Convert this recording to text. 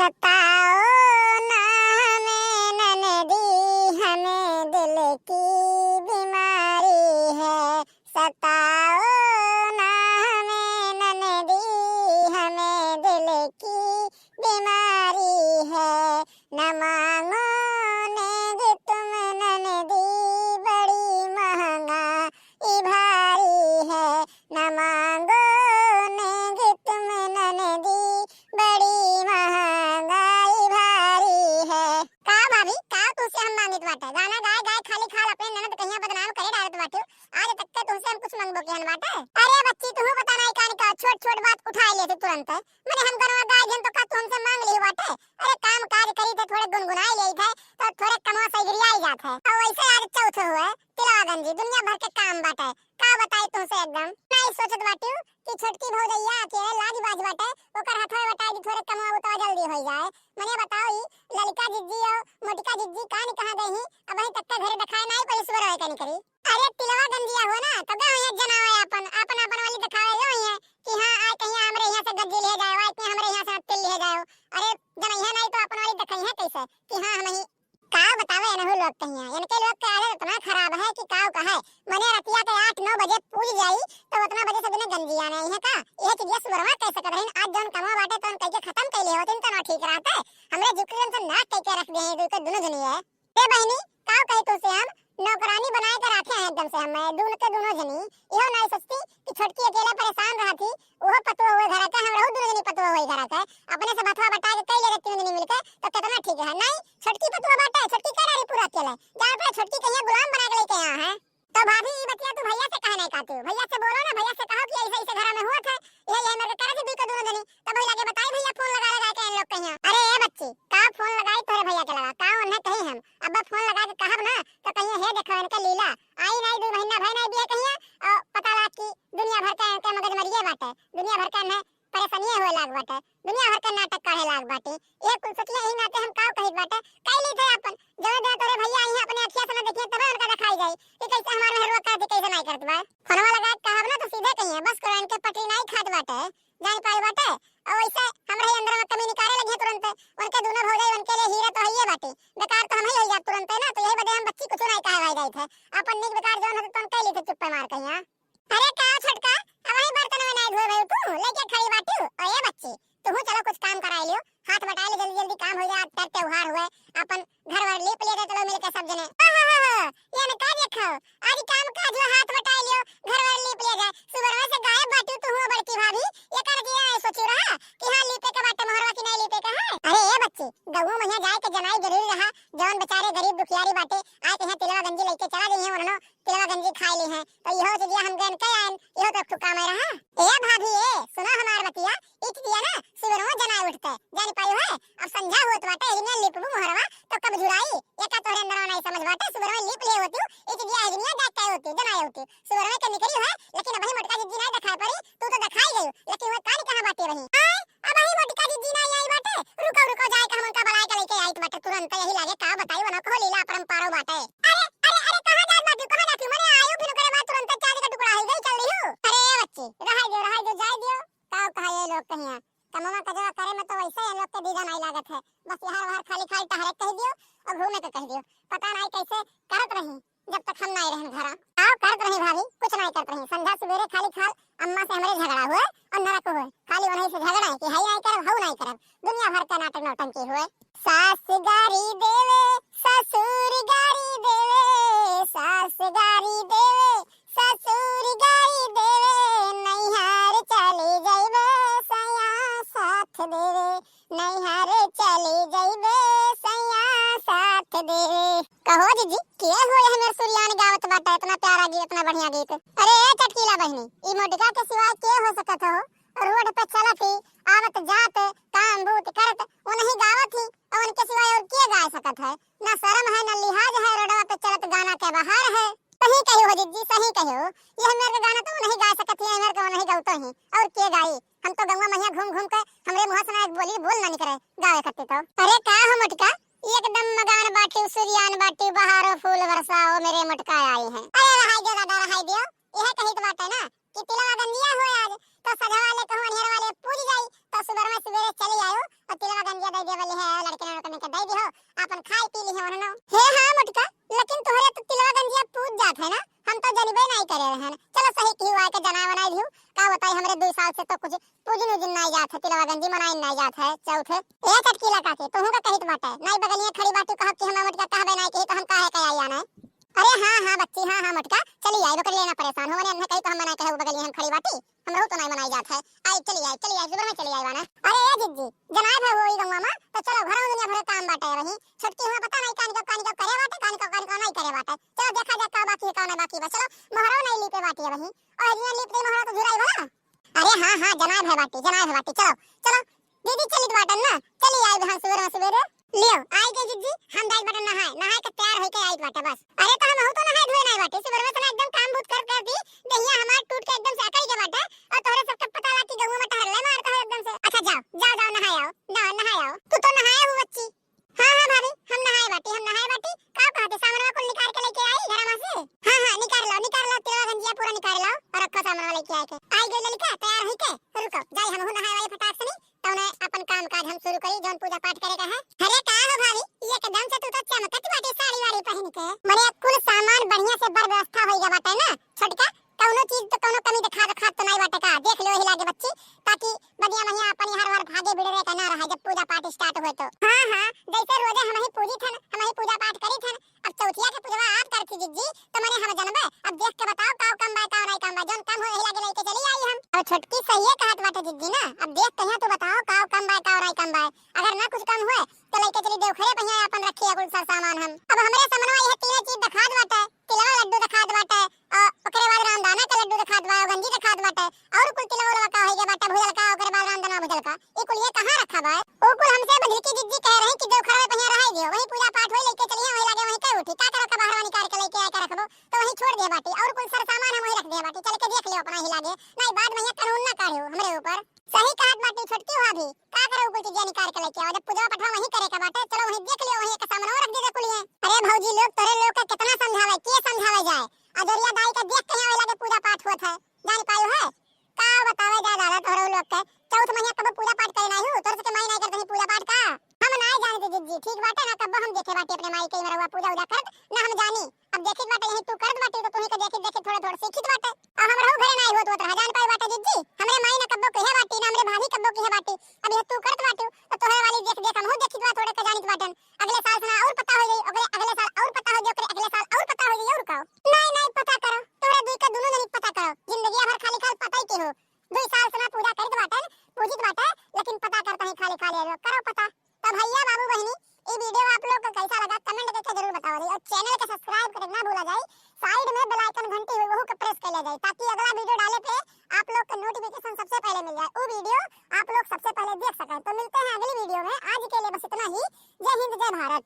सताओ ना हमें ननदी, हमें दिल की बीमारी है। सताओ ना हमें ननदी, हमें दिल की बीमारी है। न मांगो नेग तुम ननदी, बड़ी महंगाई भारी है। न मांगो नेग तुम ननदी, बड़ी महंगाई भारी है। का भाभी का तुझसे हम मांगित बाटे, गाना गाय गाय खाली खाल अपने ननद कहिया बदनाम करे डालत बाटे। आज तक के तुझसे हम कुछ मांगबो के हन बाटे। अरे बच्ची तू पता नहीं कान का छोट छोट बात उठा ले तुरंत। मैंने हम करवा गाय जन तो का तू हमसे मांग ली बाटे। अरे काम काज करी थे थोड़े गुनगुनाई ले थे तो थोड़े कमवा सैगरिया ही जात है। और वैसे आज चौथ हुए तिलवागंजी दुनिया भर के काम बाटे। का बताई तुमसे एकदम नहीं सोचत बाटी कि छोटकी भौजैया के लाज बाज बाटे ओकर हाथवा बटाई दी थोड़े कमवा उतवा जल्दी हो जाए। मने बताओ ई ललिका जिज्जी और मोटिका जिज्जी कान कहां गई ही अब तक के घरे दिखाए नहीं पर ईश्वर होए कनी करी। अरे तिलवा गंजिया हो ना तब यहाँ जनावे अपन वाली दिखावे जो है कि हां आज कहीं हमरे यहां से गज्जी ले जाओ, आज कहीं हमरे यहां से तिल ले जाओ। अरे जब यहाँ नहीं तो अपन वाली दिखाई है कैसे कि हां हम ही का बतावे एनहु लोग कहिया इनके लोग के आदत इतना खराब है कि काव कहे मने रतिया के 8-9 बजे पूज जाई तो उतना बजे से दिन गंजिया नहीं है का ये चीज सुबरवा कैसे कर रही आज जौन कमा बाटे तो कह के खत्म कैले होतिन तो ना ठीक रहते। हमरे जुकरियन से नाक कह के रख दे हैं के दोनों जनी है। ए बहनी काव कहे तो से हम नौकरानी बनाए कर रखे हैं एकदम से हम दोनों के दोनों जनी इहो नहीं सोचती कि छोटकी अकेले परेशान रहती ओहो पतवा हुए घर का हम रहू दोनों जनी पतवा हुए घर का अपने से बथवा बटा के कई ले तीन जनी मिलके तो कितना ठीक है। नहीं छोटकी पतवा बाटा छोटकी कह रही पूरा अकेले जान पर छोटकी कहिया गुलाम बना के लेके आया है। तो भाभी ये बतिया तू भैया से कहे नहीं का तू भैया से बोलो ना भैया से कहो कि ऐसे ऐसे घर में हुआ था ये मेरे करे थे बीको दोनों जनी तब भैया के बताई भैया फोन लगा के इन लोग कहिया। अरे ए बच्ची का फोन लगाई तोरे भैया के लगा का उन्हें कही हम अब फोन लगा के कहब ना तो कहिया हे देखो इनका लीला आई नहीं 2 महीना भाई नहीं बिया कहिया और पता लगा कि दुनिया भर का मगज मरिए बाटे दुनिया भर का न परेशानी होए लाग बाटे दुनिया भर का नाटक काढ़े लाग बाटे ये कुल सोचले ही नाते हम काव कहित बाटे कई ली थे अपन जब दे तोरे भैया आई अपने अखिया से न देखिए तब उनका दिखाई जाई कि कैसे हमारे हरवा का कैसे नहीं करत बा फोनवा लगा के कहब ना तो सीधे कहिए बस करो इनके पटरी नहीं खात बाटे जान पाई बाटे और वैसे हमरे अंदर में कमी निकाले लगे तुरंत उनके दोनों भौजाई उनके लिए हीरा तो हइए बाटे बेकार तो हम ही हो जा तुरंत ना तो यही बदे हम बच्ची कुछ नहीं कहे भाई थे अपन निक बेकार जोन होते तो कई ली थे चुप पे मार कहिया। अरे का छटका अब वही बर्तन में नहीं धोए भाई तू लेके खड़ी बाटी और ये बच्ची तू चलो कुछ काम करा लियो हाथ बटा ले जल्दी जल्दी काम हो जाए आज त्योहार हुए अपन घर वाले लीप ले चलो मिल के सब जने ये न का देखो आज काम काज हाथ बटा लियो घर वाले लीप ले जाए सुबह से गायब बाटी तू हो बड़की भाभी ये कर दिया है सोची रहा कि हां लीपे के बाटे मोहरवा की नहीं लीपे का है। अरे ये बच्ची गऊ महिया जाए के जनाई जरूरी रहा जौन बेचारे गरीब दुखियारी बाटे आए कहीं तिलवा गंजी लेके चला गई है उन्होंने तिलवा गंजी खा ली है तो यहो चीज हम गन के आन यहो तो ठुका में रहा। ए भाभी ए सुनो हमार बतिया इच दिया ना सुबह में जनाई उठते जान पाई है अब संझा होत बाटे इने लीपबू मोहरवा तो कब झुराई एका तोरे अंदर नहीं समझ बाटे सुबह में लीप ले होती इच दिया इनिया देख के होती जनाई होती सुबह में के निकली है लेकिन अभी मोटका जिज्जी नहीं दिखाई पड़ी तू तो दिखाई गई लेकिन वो कान कहां बाटे रही अब ही मोटका जिज्जी नहीं आई बाटे रुको जाए के हम उनका बलाई के लेके आई बाटे तुरंत यही लागे का बताई वना कहो लीला परंपरा बाटे। अरे कहां जात बाटे मने आयो फिर करे बात तुरंत चांदी का टुकड़ा हो गई चल रही हूं। अरे बच्ची रहाई दो जाए दियो का कहा ये लोग कहिया कमवा का जवा करे में तो वैसे ये लोग के दीदा नहीं लागत है बस यहाँ वहां खाली टहरे कह दियो और घूमे के कह दियो पता नहीं कैसे करत रही जब तक हम नहीं रहन घरा आओ करत रही भाभी कुछ नहीं करत रही संध्या सवेरे खाली खाल अम्मा से हमरे झगड़ा हुए और नरक हुए खाली उन्हीं से झगड़ा है कि हाई नहीं करब हऊ नहीं करब दुनिया भर का नाटक नौटंकी हुए। सास गारी देवे ससुर गारी देवे सास गारी देवे ससुर गारी देवे नैहर चले जइबे सैया साथ देवे नैहर चले जइबे सैया साथ देवे। कहो जीजी के होए हमर सुरियान गावत बाटे इतना प्यारा गीत इतना बढ़िया गीत। अरे चटकीला बहनी ई मोटका के सिवा के हो सकत हो रोड पे चलत ही आवत जात काम बूत करत वो नहीं गावत ही और उनके सिवा और के गा सकत है ना शर्म है ना लिहाज है रोडवा पे चलत गाना के बाहर है। सही कहो हो जीजी सही कहो ये हमर गाना तो नहीं गा सकत है हमर को नहीं गावतो ही और के गाई हम तो गंगा मैया घूम घूम के हमरे मुंह से ना एक बोली बोल ना निकले गावे करते तो। अरे का हो मोटका एकदम मगान बाटी सुरियान बाटी बहारो फूल बरसाओ मेरे मटका आई है। अरे रहाई दो दादा रहाई दियो यह कहित बात है ना कि तिलवा गंजिया हो आज तो सजा वाले कहूं अनहर वाले पूरी जाई तो सुबह में सवेरे चली आयो और तिलवा गंजिया के दे देवली है लड़के ने के दे दियो अपन खाई पी ली है वरना हे हां मोटका लेकिन तोहरे तो तिलवा गंजिया पूज जात है ना हम तो जनबे नहीं करे रहन चलो सही की हुआ के जना बनाई दियो का बताई हमरे 2 साल से तो कुछ पूजन उजन नहीं जात है तिलवा गंजी मनाई नहीं जात है चौथे ए चटकी लगा के तोहू का कहित बाटे नहीं बगलिए खड़ी बाटी कहब कि हम मोटका कहबे नहीं कही तो हम काहे के आई आना अरे हां बच्ची हां मोटका चली आई बकर लेना परेशान होने न कही तो हम मना कहे बगलिए हम खड़ी बाटी हमरो तो नहीं मनाई जात है आई चली आई जुबर में चली आई वाना अरे ए जिज्जी जनाब है वही गंगा में तो चलो घर में दुनिया भर काम बाटे वही छटकी हुआ पता नहीं कान का करे बाटे कान का नहीं करे बाटे चलो देखा जा का बाकी है का नहीं बाकी बस चलो मोहरा नहीं लीपे बाटी है वही और ये लीपते मोहरा तो झुराई वाला अरे हां जनाब है बाटी चलो चलो दीदी चली बाटन ना चली आई हम सवेरे लियो आई के जिज्जी हम दाई बटन नहाए के तैयार होके आई बाटे बस अरे तो हम हो तो नहाए धोए नहीं बाटे सुबह में एकदम काम भूत कर दी दहिया हमार टूट के एकदम से अकड़ी के बाटे और तोरे सबके पता ला कि गंगू में टहल ले मारता है एकदम से अच्छा जाओ नहाए आओ तू तो नहाया हो बच्ची हां भाभी हम नहाए बाटी का कहते सामान को निकाल के लेके आई घर में से हां निकाल लो तेरा गंजिया पूरा निकाल लो और रखो सामान लेके आई गई ललिका तैयार होई के रुको जाई हम हो नहाए वाले फटाक से नहीं तौने अपन काम काज हम शुरू करी जौन पूजा पाठ करे का है अरे का हो भाभी ये एकदम से तू तो चमकत बाटे साड़ी वाड़ी पहन के मने कुल सामान बढ़िया से बर व्यवस्था होई जा बाटे ना छोटका कौनो चीज तो कौनो कमी दिखा तो नहीं बाटे का देख लो हिला के बच्ची ताकि बदिया महिया अपन हर भागे बिड़रे का ना रहे जब पूजा पाठ स्टार्ट हो तो हां जैसे रोजे हम ही पूजी थन हम ही पूजा पाठ करी थन अब चौथिया के पूजा आप करती जिज्जी तो मने हम जनबे अब देख के बताओ का कम बा का नहीं कम बा जौन कम हो हिला के लेके चली आई हम और छोटकी सही है कहत बाटे जिज्जी ना अब देख कहिया तो बताओ का कम बा का नहीं कम बा अगर ना कुछ कम हुए तो लेके चली देव खरे पहिया अपन रखिए कुल सामान हम अब हमरे सामानवा यह तीन चीज दिखात बाटे तिलवा लड्डू दिखात बाटे और ओकरे बाद रामदाना का लड्डू दिखात बा गंजी दिखात बाटे और कुल तिलवा लवा का होई बाटे भुजल का ओकरे बाद रामदाना भुजल का ई कुल ये कहां रखा बा ओ कुल हमसे बदल की जिज्जी कह रही कि देव खरे पहिया रहाई दियो वही पूजा पाठ होई लेके चलिए वही लागे वही कर उठी का करो का बाहर निकाल के लेके आके रखबो तो वही छोड़ दे बाटी और कुल सारा सामान हम वही रख दे बाटी चल के देख लियो अपना ही लागे नहीं बाद में ये कानून ना काढ़ियो हमरे ऊपर सही कहत बाटी छोटकी भाभी का करो कुल चीज निकाल के लेके आओ जब पूजा पाठ वही करे का बाटे चलो वही देख लियो वही का सामान और रख दे कुल ये अरे भौजी लोग तोरे लोग का कितना समझावे के समझावे जाए अजरिया दाई का देख के यहाँ लगे पूजा पाठ होत है जान पायो है का बतावे जा दादा तोरे लोग के चौथ महीना कब पूजा पाठ करे नहीं हो तोरे से माई नहीं करते पूजा पाठ का हम नहीं जानते जिज्जी ठीक बाटे ना कब हम देखे बाटे अपने माई के मरवा पूजा उजा करत ना हम जानी अब देखित बाटे यही तू करत बाटे तो तुम्ही के देखित थोड़ा सीखित बाटे अब हम रहू घरे नहीं होत होत जान पाई बाटे जिज्जी हमरे माई ना कब कहे बाटी ना हमरे भाभी कब कहे बाटी अब ये तू करत बाटे तो तोहरे वाली देख हम हो देखित बा थोड़े के जानित बाटन अगले साल से और पता हो जाई अगले साल और पता हो जाई अगले साल और पता हो जाई और का नहीं पता करो तोरे दुई का दोनों जनी पता करो जिंदगी भर खाली पता ही के हो 2 साल से ना पूजा करत बाटन पूजित बाटे लेकिन पता करता है खाली करो पता तो भैया बाबू बहनी ये वीडियो आप लोग को कैसा लगा कमेंट करके जरूर बताओ और चैनल को सब्सक्राइब करना ना भूला जाए साइड में बेल आइकन घंटी हुई वो को प्रेस कर ले जाए ताकि अगला वीडियो डाले पे आप लोग को नोटिफिकेशन सबसे पहले मिल जाए वो वीडियो आप लोग सबसे पहले देख सकें तो मिलते हैं अगली वीडियो में आज के लिए बस इतना ही जय हिंद जय भारत।